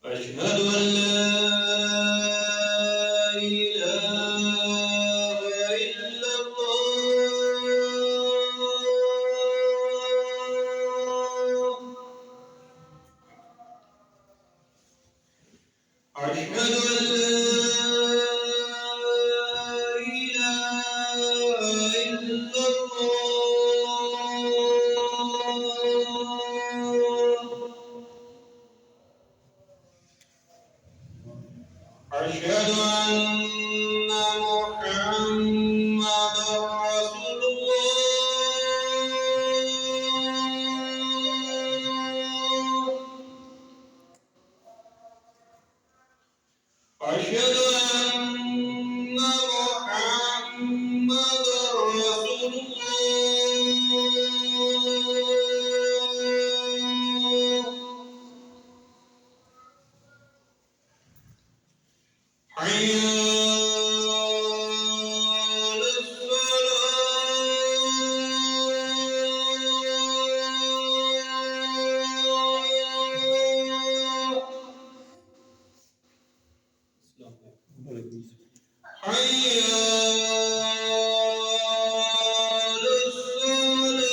أشهد أن لا إله إلا الله. أشهد أن لا إله إلا الله. أشهد أن محمدا رسول الله. أشهد أن محمدا رسول الله. حي على الصلاة. حي على الصلاة.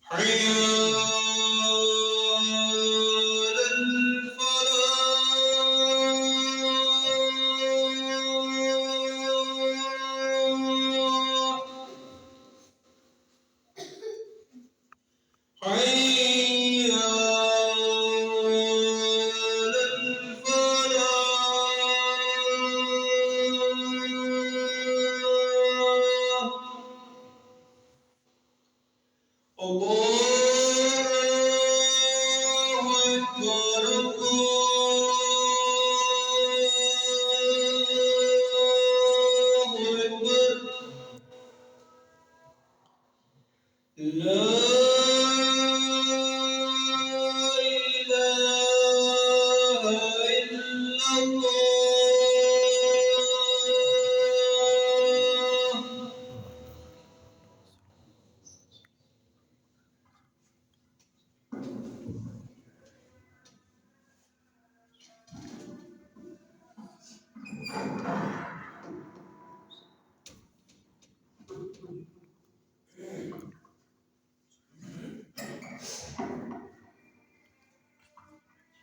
حي على الفلاح. حي على الفلاح. الله أكبر الله أكبر. لا